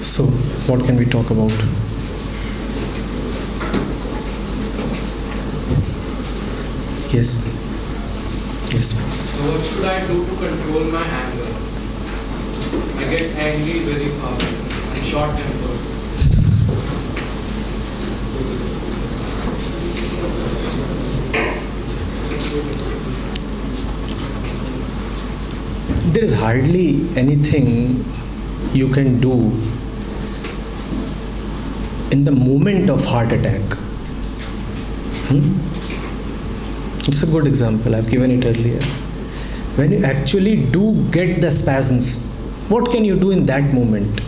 So, what can we talk about? Yes. Yes, please. So what should I do to control my anger? I get angry very fast. I'm short-tempered. There is hardly anything you can do in the moment of heart attack. It's a good example. I've given it earlier. When you actually do get the spasms, what can you do in that moment?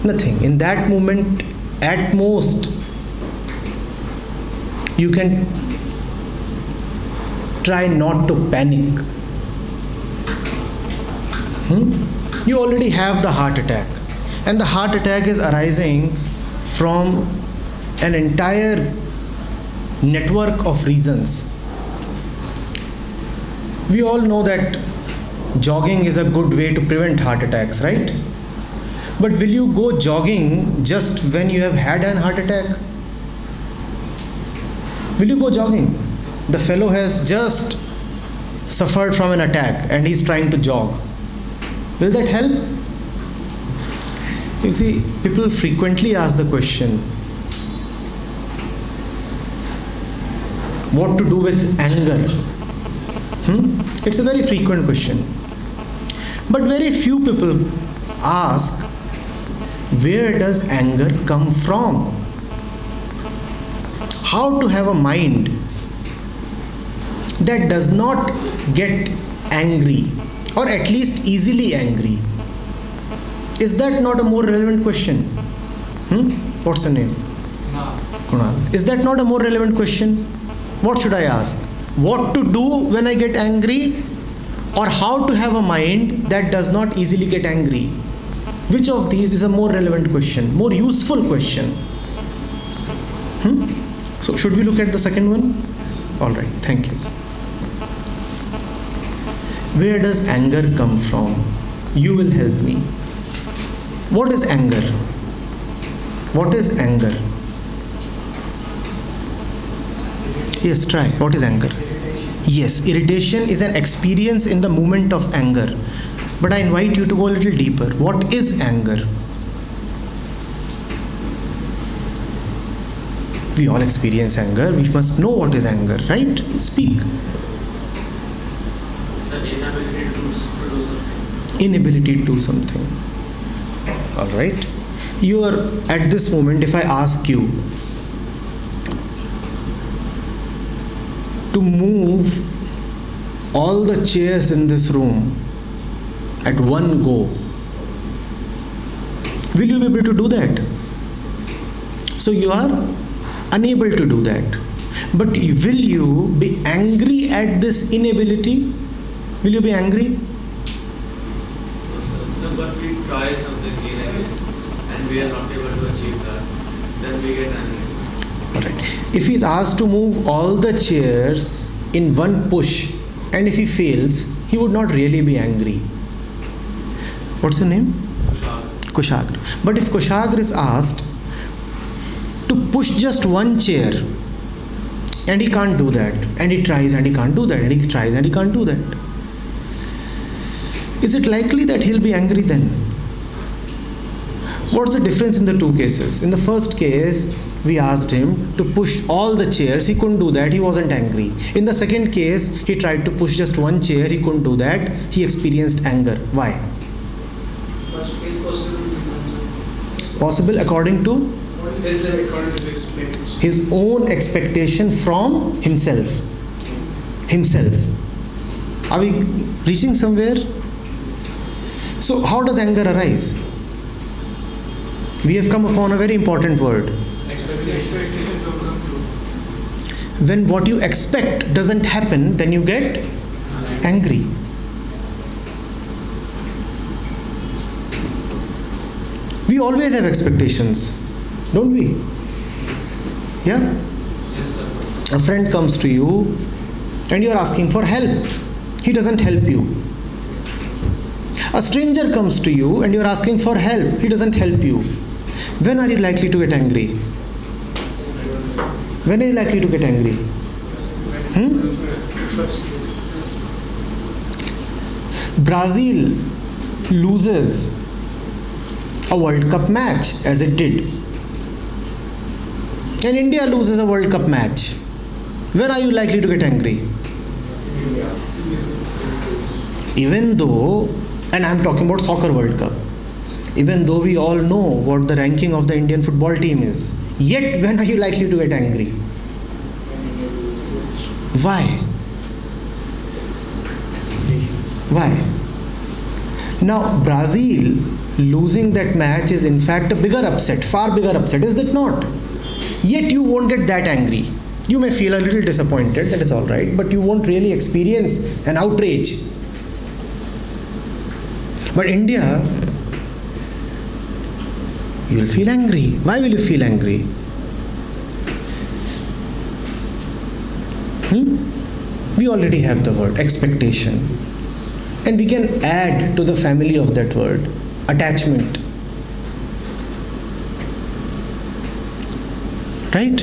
Nothing. In that moment, at most, you can try not to panic. You already have the heart attack, and the heart attack is arising from an entire network of reasons. We all know that jogging is a good way to prevent heart attacks, right? But will you go jogging just when you have had an heart attack? Will you go jogging? The fellow has just suffered from an attack and he's trying to jog. Will that help? You see, people frequently ask the question, what to do with anger? It's a very frequent question. But very few people ask, where does anger come from? How to have a mind that does not get angry, or at least easily angry. Is that not a more relevant question? What's your name? Kunal. Is that not a more relevant question? What should I ask? What to do when I get angry, or how to have a mind that does not easily get angry? Which of these is a more relevant question, more useful question? So should we look at the second one? All right, thank you. Where does anger come from? You will help me. What is anger? What is anger? Yes, try. What is anger? Yes, irritation is an experience in the moment of anger. But I invite you to go a little deeper. What is anger? We all experience anger. We must know what is anger, right? Speak. Inability to do something. All right. You are at this moment, if I ask you to move all the chairs in this room at one go, will you be able to do that? So you are unable to do that. But will you be angry at this inability? Will you be angry? But we try something and we are not able to achieve that, then we get angry. Alright. If he is asked to move all the chairs in one push, and if he fails, he would not really be angry. What's your name? Kushagra. But if Kushagra is asked to push just one chair, and he can't do that, and he tries and he can't do that, and he tries and he can't do that, is it likely that he'll be angry then? What's the difference in the two cases? In the first case, we asked him to push all the chairs. He couldn't do that. He wasn't angry. In the second case, he tried to push just one chair. He couldn't do that. He experienced anger. Why? First case possible. Possible according to? His own expectation from himself. Are we reaching somewhere? So how does anger arise? We have come upon a very important word. Expectation to come true. When what you expect doesn't happen, then you get angry. We always have expectations, don't we? Yeah? Yes, sir. A friend comes to you and you are asking for help. He doesn't help you. A stranger comes to you and you're asking for help. He doesn't help you. When are you likely to get angry? When are you likely to get angry? Brazil loses a World Cup match, as it did. And India loses a World Cup match. When are you likely to get angry? Even though, and I'm talking about Soccer World Cup, even though we all know what the ranking of the Indian football team is, yet when are you likely to get angry? Why? Why? Now, Brazil losing that match is in fact a bigger upset, far bigger upset, is it not? Yet you won't get that angry. You may feel a little disappointed, that is all right, but you won't really experience an outrage. But India, you'll feel angry. Why will you feel angry? We already have the word expectation. And we can add to the family of that word attachment. Right?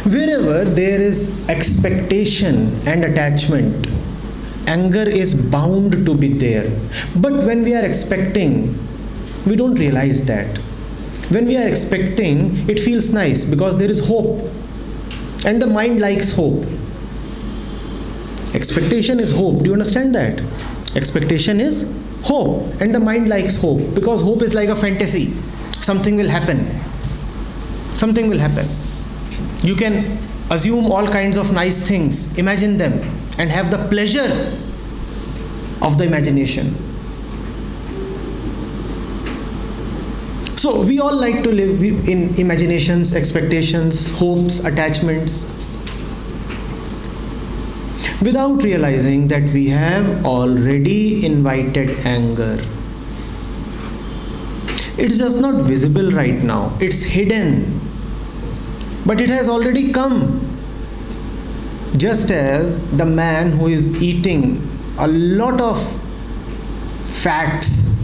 Wherever there is expectation and attachment, anger is bound to be there. But when we are expecting, we don't realize that. When we are expecting, it feels nice because there is hope. And the mind likes hope. Expectation is hope. Do you understand that? Expectation is hope. And the mind likes hope because hope is like a fantasy. Something will happen. Something will happen. You can assume all kinds of nice things, imagine them, and have the pleasure of the imagination. So we all like to live in imaginations, expectations, hopes, attachments, without realizing that we have already invited anger. It's just not visible right now, it's hidden. But it has already come. Just as the man who is eating a lot of fats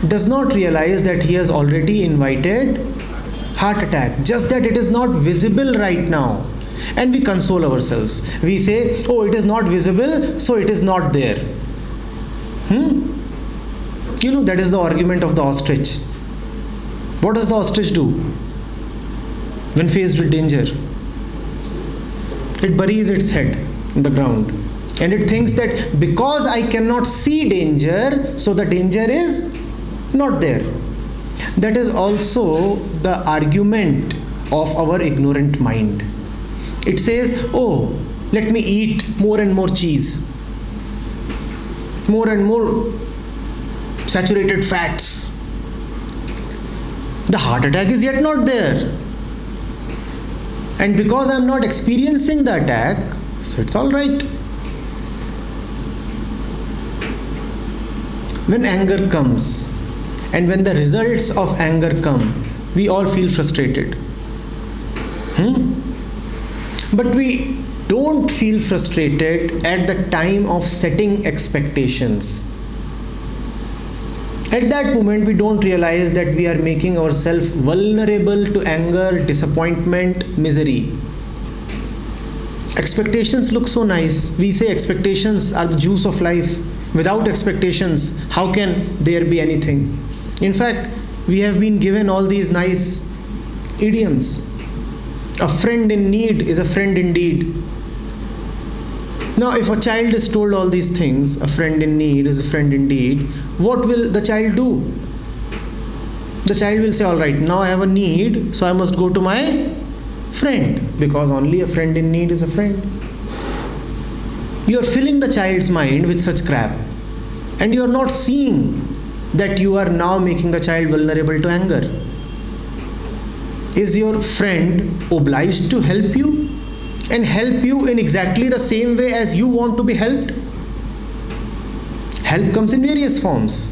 does not realize that he has already invited heart attack, just that it is not visible right now. And we console ourselves. We say, oh, it is not visible, so it is not there. You know, that is the argument of the ostrich. What does the ostrich do when faced with danger? It buries its head in the ground. And it thinks that because I cannot see danger, so the danger is not there. That is also the argument of our ignorant mind. It says, oh, let me eat more and more cheese, more and more saturated fats. The heart attack is yet not there. And because I am not experiencing the attack, so it's all right. When anger comes, and when the results of anger come, we all feel frustrated. But we don't feel frustrated at the time of setting expectations. At that moment, we don't realize that we are making ourselves vulnerable to anger, disappointment, misery. Expectations look so nice. We say expectations are the juice of life. Without expectations, how can there be anything? In fact, we have been given all these nice idioms. A friend in need is a friend indeed. Now, if a child is told all these things, a friend in need is a friend indeed, what will the child do? The child will say, all right, now I have a need, so I must go to my friend, because only a friend in need is a friend. You are filling the child's mind with such crap, and you are not seeing that you are now making the child vulnerable to anger. Is your friend obliged to help you and help you in exactly the same way as you want to be helped? Help comes in various forms.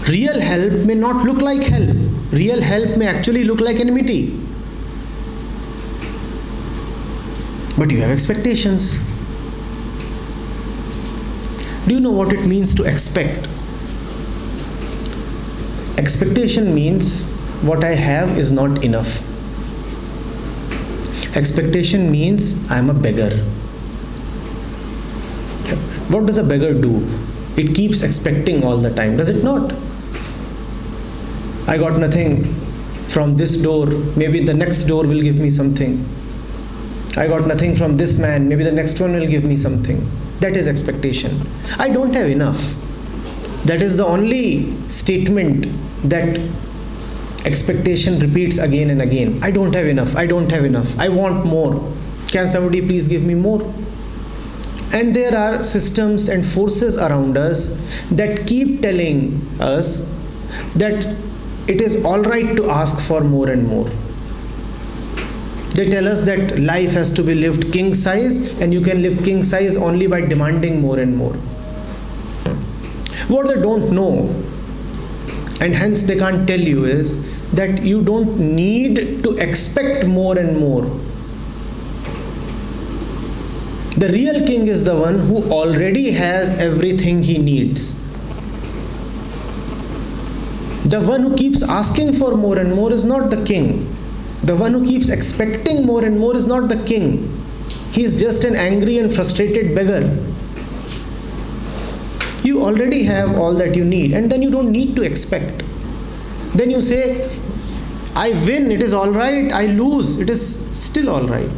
Real help may not look like help. Real help may actually look like enmity. But you have expectations. Do you know what it means to expect? Expectation means what I have is not enough. Expectation means I am a beggar. What does a beggar do? It keeps expecting all the time, does it not? I got nothing from this door, maybe the next door will give me something. I got nothing from this man, maybe the next one will give me something. That is expectation. I don't have enough. That is the only statement that expectation repeats again and again. I don't have enough, I don't have enough, I want more. Can somebody please give me more? And there are systems and forces around us that keep telling us that it is all right to ask for more and more. They tell us that life has to be lived king size, and you can live king size only by demanding more and more. What they don't know, and hence they can't tell you, is that you don't need to expect more and more. The real king is the one who already has everything he needs. The one who keeps asking for more and more is not the king. The one who keeps expecting more and more is not the king. He is just an angry and frustrated beggar. You already have all that you need, and then you don't need to expect. Then you say, I win, it is all right. I lose, it is still all right.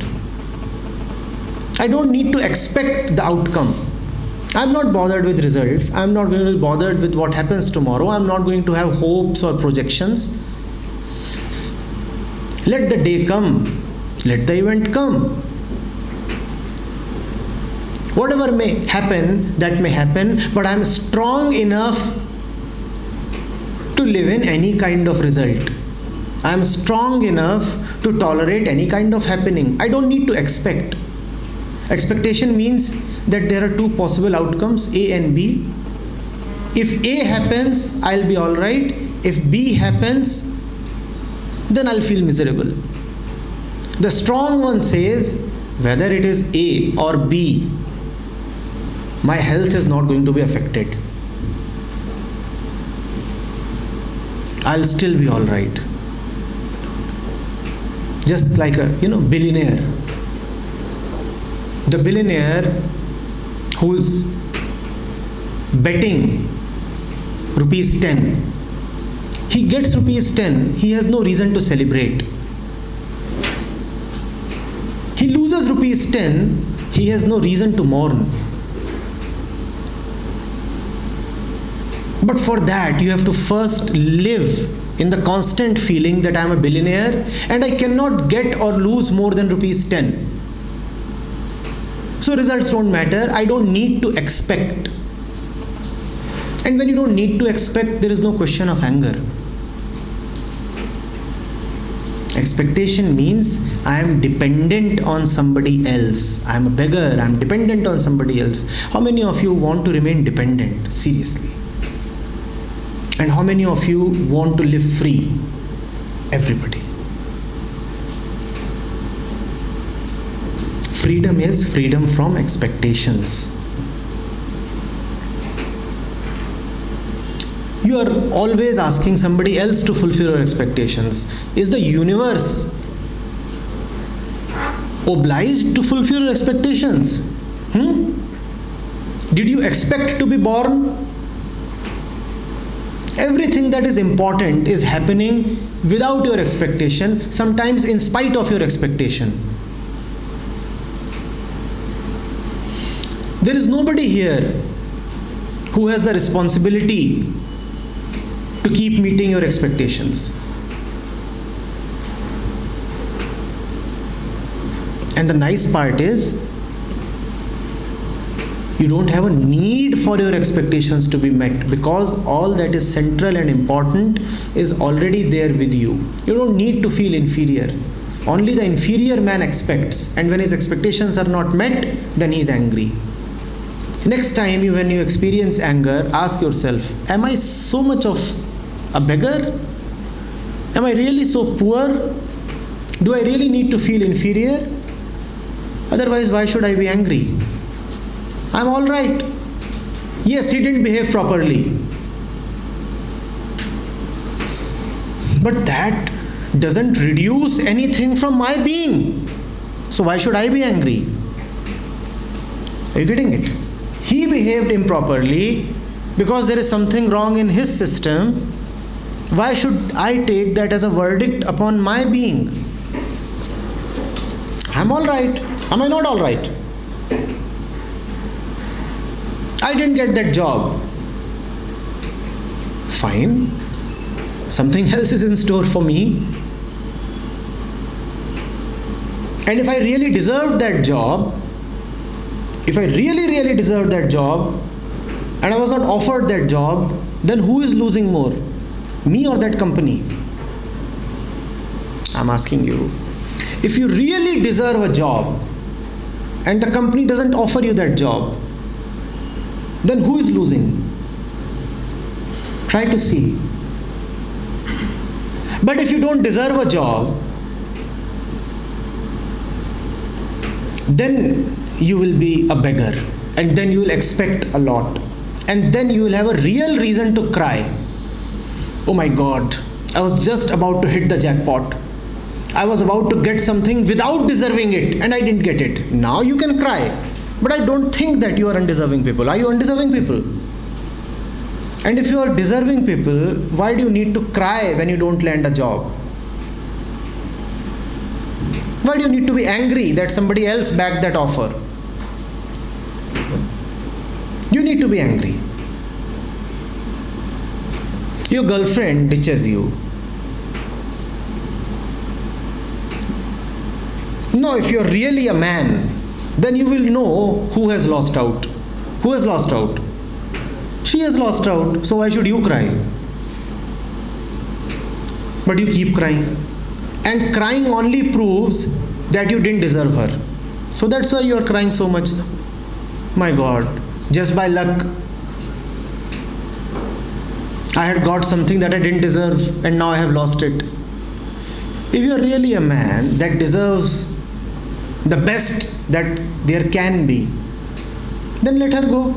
I don't need to expect the outcome. I'm not bothered with results. I'm not going to be bothered with what happens tomorrow. I'm not going to have hopes or projections. Let the day come. Let the event come. Whatever may happen, that may happen, but I'm strong enough to live in any kind of result. I'm strong enough to tolerate any kind of happening. I don't need to expect. Expectation means that there are two possible outcomes, A and B. If A happens, I'll be all right. If B happens, then I'll feel miserable. The strong one says, whether it is A or B, my health is not going to be affected. I'll still be all right. Just like a billionaire. The billionaire who's betting rupees 10. He gets rupees 10. He has no reason to celebrate. He loses rupees 10. He has no reason to mourn. But for that, you have to first live in the constant feeling that I am a billionaire and I cannot get or lose more than rupees 10. So results don't matter. I don't need to expect. And when you don't need to expect, there is no question of anger. Expectation means I am dependent on somebody else. I am a beggar. I am dependent on somebody else. How many of you want to remain dependent? Seriously. And how many of you want to live free? Everybody. Freedom is freedom from expectations. You are always asking somebody else to fulfill your expectations. Is the universe obliged to fulfill your expectations? Did you expect to be born? Everything that is important is happening without your expectation, sometimes in spite of your expectation. There is nobody here who has the responsibility to keep meeting your expectations. And the nice part is, you don't have a need for your expectations to be met, because all that is central and important is already there with you. You don't need to feel inferior. Only the inferior man expects, and when his expectations are not met, then he is angry. Next time when you experience anger, ask yourself, am I so much of a beggar? Am I really so poor? Do I really need to feel inferior? Otherwise, why should I be angry? I'm all right. Yes, he didn't behave properly. But that doesn't reduce anything from my being. So why should I be angry? Are you getting it? He behaved improperly because there is something wrong in his system. Why should I take that as a verdict upon my being? I'm all right. Am I not all right? I didn't get that job. Fine. Something else is in store for me. And if I really deserved that job, if I really deserved that job, and I was not offered that job, then who is losing more? Me or that company? I'm asking you. If you really deserve a job, and the company doesn't offer you that job, then who is losing? Try to see. But if you don't deserve a job, then you will be a beggar, and then you will expect a lot, and then you will have a real reason to cry. Oh my God, I was just about to hit the jackpot. I was about to get something without deserving it, and I didn't get it. Now you can cry. But I don't think that you are undeserving people. Are you undeserving people? And if you are deserving people, why do you need to cry when you don't land a job? Why do you need to be angry that somebody else backed that offer? You need to be angry. Your girlfriend ditches you. No, if you're really a man, then you will know who has lost out. Who has lost out? She has lost out, so why should you cry? But you keep crying. And crying only proves that you didn't deserve her. So that's why you are crying so much. My God, just by luck, I had got something that I didn't deserve, and now I have lost it. If you are really a man that deserves the best that there can be, then let her go.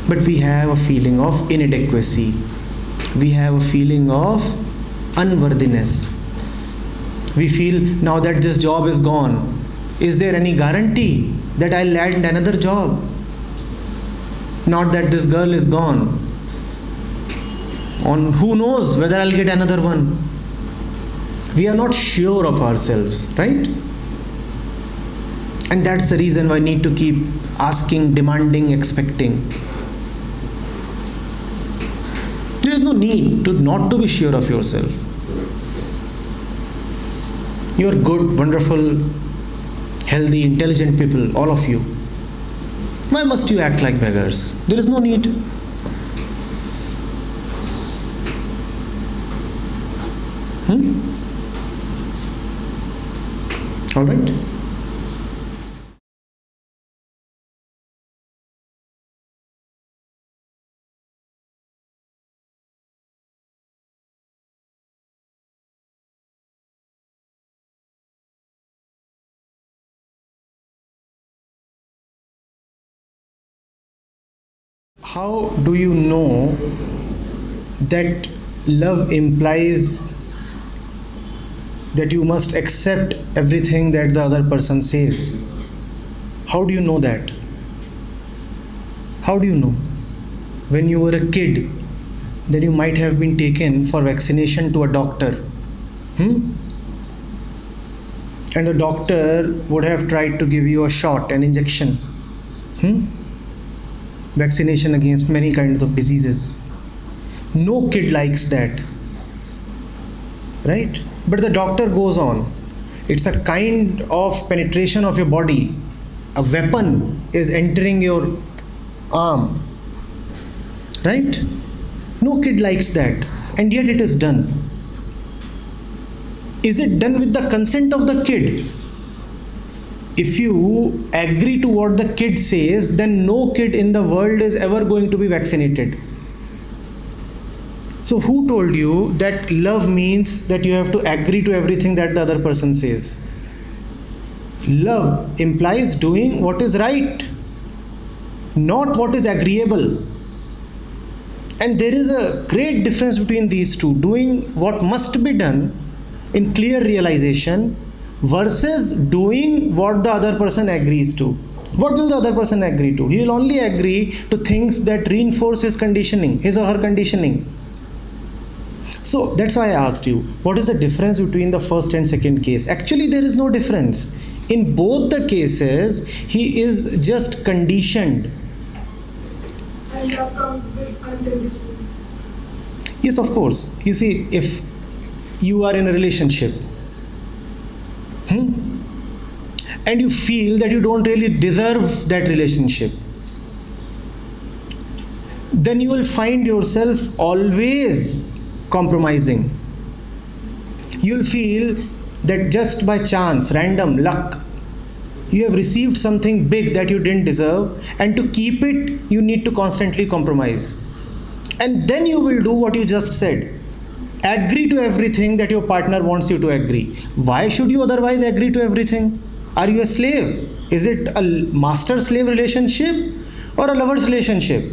But we have a feeling of inadequacy. We have a feeling of unworthiness. We feel now that this job is gone, is there any guarantee that I'll land another job? Not that this girl is gone. On who knows whether I'll get another one. We are not sure of ourselves, right? And that's the reason why I need to keep asking, demanding, expecting. There is no need to not to be sure of yourself. You are good, wonderful, healthy, intelligent people, all of you. Why must you act like beggars? There is no need. All right? How do you know that love implies that you must accept everything that the other person says? How do you know that? How do you know? When you were a kid, then you might have been taken for vaccination to a doctor. And the doctor would have tried to give you a shot, an injection. Vaccination against many kinds of diseases. No kid likes that. Right? But the doctor goes on. It's a kind of penetration of your body. A weapon is entering your arm. Right? No kid likes that. And yet it is done. Is it done with the consent of the kid? If you agree to what the kid says, then no kid in the world is ever going to be vaccinated. So who told you that love means that you have to agree to everything that the other person says? Love implies doing what is right, not what is agreeable. And there is a great difference between these two: doing what must be done in clear realization versus doing what the other person agrees to. What will the other person agree to? He will only agree to things that reinforce his conditioning, his or her conditioning. So that's why I asked you, what is the difference between the first and second case? Actually, there is no difference. In both the cases, he is just conditioned. And love comes with unconditional. Yes, of course. You see, if you are in a relationship, and you feel that you don't really deserve that relationship, then you will find yourself always compromising. You will feel that just by chance, random luck, you have received something big that you didn't deserve, and to keep it, you need to constantly compromise. And then you will do what you just said: agree to everything that your partner wants you to agree. Why should you otherwise agree to everything? Are you a slave? Is it a master-slave relationship or a lover's relationship?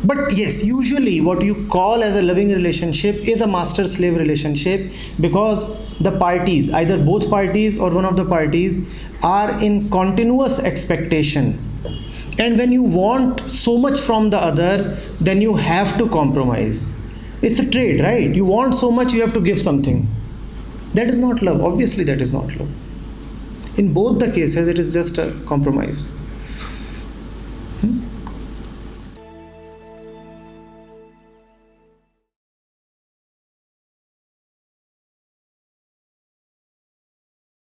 But yes, usually what you call as a loving relationship is a master-slave relationship, because the parties, either both parties or one of the parties, are in continuous expectation. And when you want so much from the other, then you have to compromise. It's a trade, right? You want so much, you have to give something. That is not love. Obviously, that is not love. In both the cases, it is just a compromise.